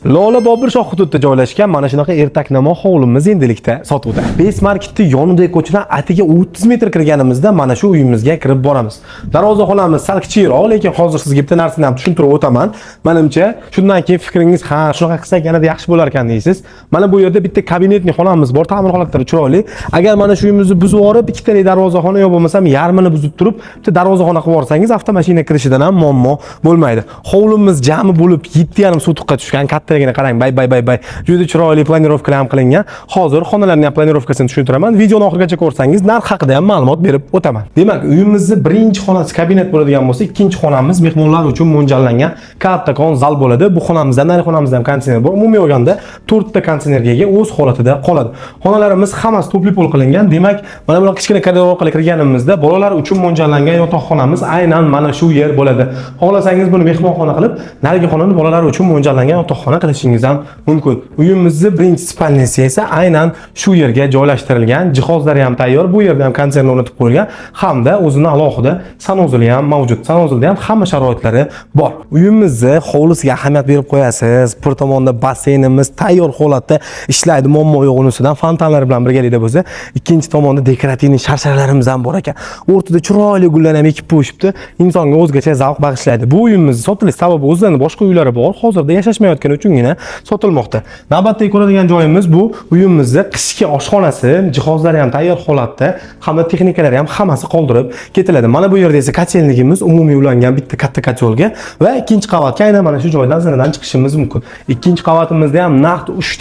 Lola Bobirshoh hududida joylashgan mana shunaqa ertaknamo hovlimiz endilikda sotuvda. Base Marketning yonidagi ko'chadan atiga 30 metr kirganimizda mana shu uyimizga kirib boramiz. Darvozaxonamiz sal kichikroq, lekin hozir sizga bitta narsani ham tushuntirib o'taman. Menimcha, shundan keyin fikringiz, ha, shunaqa qilsak yanada yaxshi bo'lar ekan deysiz. Mana bu yerda bitta kabinetli xonamiz bor, ta'mir holatlari chiroyli. Agar mana shu uyimizni buzib yorib, ikkitalik darvozaxona yo bo'lmasam yarmini buzib turib, bitta darvozaxona qilib yorsangiz, avtomashina kirishidan ham muammo bo'lmaydi. Hovlimiz jami bo'lib 7,5 sotixga tushgan. Kattaligini qarang, bay. Juda chiroyli planirovkalar ham qilingan. Hozir xonalarning ham planirovkasini tushuntiraman. Videoni oxirigacha ko'rsangiz, narx haqida ham ma'lumot berib o'taman. Demak, uyimizning birinchi xonasi kabinet bo'ladigan bo'lsa, ikkinchi xonamiz mehmonlar uchun mo'ljallangan kattakon zal bo'ladi. Bu xonamizda, nari xonamizda ham konditsioner bor. Umumiy olganda 4 ta konditsionerga ega o'z holatida qoladi. Xonalarimiz hammasi topli pol qilingan. Demak, mana bu kichkina koridor orqali kirganimizda bolalar uchun mo'ljallangan yotoqxonamiz aynan mana shu yer bo'ladi. Xohlasangiz buni mehmonxona qilib, narigi xonani bolalar uchun mo'ljallangan yotoqxona qilishingiz ham mumkin. Uyimizning birinchi spalnisi esa aynan shu yerga joylashtirilgan. Jihozlari ham tayyor. Bu yerda ham konditsioner o'rnatib qo'yilgan hamda o'zini alohida sanuzeli ham mavjud. Sanuzilda ham hamma sharoitlari bor. Uyimizni hovlisiga ahamiyat berib qo'yasiz. Bir tomonda basseynimiz tayyor holatda ishlaydi, muammo yo'q unisidan. Fontanlar bilan birgalikda bo'lsa, ikkinchi tomonda dekorativniy sharshalarimiz ham bor ekan. O'rtada chiroyli gullarni ham ekib qo'yishibdi. Insonga o'zgacha zavq bag'ishlaydi. Bu uyimiz sotilish sababi o'zidan boshqa uylari bor. Hozirda yashashmayotgani uchungina sotilmoqda. Navbatdagi ko'radigan joyimiz bu uyimizda qishki oshxonasi, jihozlari ham tayyor holatda, hamda texnikalari ham hammasi qoldirib ketiladi. Mana bu yerda esa kotelligimiz umumiy ulangan bitta katta kotelga va ikkinchi qavatga aynan mana shu joydan zinadan chiqishimiz mumkin. Ikkinchi qavatimizda ham naqd 3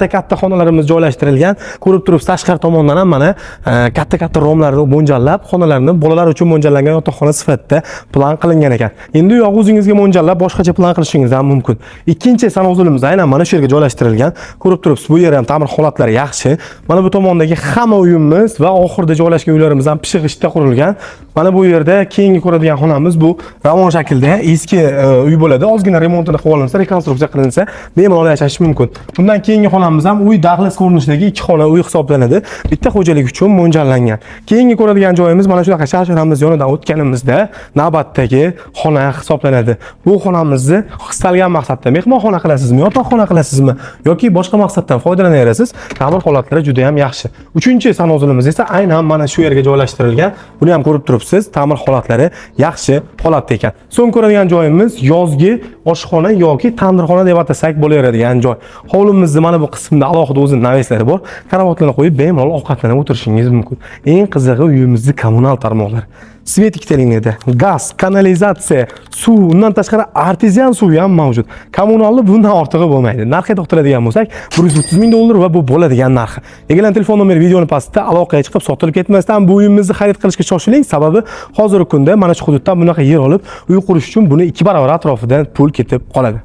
ta katta xonalarimiz joylashtirilgan. Ko'rib turibsiz, tashqari tomondan ham mana katta romlarni mo'ljallab, xonalarni bolalar uchun mo'ljallangan yotoqxona sifatida plan qilingan ekan. Endi u yoq o'zingizga mo'ljallab boshqacha plan qilishingiz ham mumkin. Ikkinchi sanuzilimiz aynan mana shu yerga joylashtirilgan. Ko'rib turibsiz, bu yer ham ta'mir holatlari yaxshi. Mana bu tomondagi hamma uyimiz va oxirida joylashgan uylarimiz ham pishiq ishda qurilgan. Mana bu yerda keyingi ko'radigan xonamiz bu ravon shaklda eski uy bo'ladi. Ozgina remontini qilib olinsa, rekonstruksiya qilinsa, bemalol yashash mumkin. Bundan keyingi xonamiz ham uy daxliz ko'rinishidagi ikki xona uy hisoblanadi. Bitta xo'jalik uchun mo'ljallangan. Keyingi ko'radigan joyimiz mana shunaqa sharsharamiz yonidan o'tganimizda navbatdagi xona hisoblanadi. Bu xonamizni istalgan maqsadda mehmonxona qilasizmi, yotoqxona qilasizmi yoki boshqa maqsaddan foydalanaverasiz. Ta'mir holatlari juda ham yaxshi. Uchinchi sanuzilimiz esa aynan mana shu yerga joylashtirilgan. Buni ham ko'rib turibsiz, ta'mir holatlari yaxshi holatda ekan. So'ng ko'radigan joyimiz yozgi oshxona yoki tandirxona deb atasak bo'laveradigan joy. Hovlimizning mana bu qismida alohida o'zining naveslari bor. Karavotlarni qo'yib bemalol ovqatlanib o'tirishingiz mumkin. Eng qizig'i uyimizning kommunal tarmoqlari. Svet ikkitaligida gaz, kanalizatsiya, suv, undan tashqari artezian suv ham mavjud. Kommunalni bundan ortig'i bo'lmaydi. Narxga to'xtaladigan bo'lsak, $130,000 va bu bo'ladigan narxi. Egalan telefon nomeri videoni pastda aloqaga chiqib sotilib ketmasdan bu uyimizni xarid qilishga shoshiling. Sababi hozirgi kunda mana shu hududdan bunaqa yer olib, uy qurish uchun buni 2 barobar atrofidan pul ketib qoladi.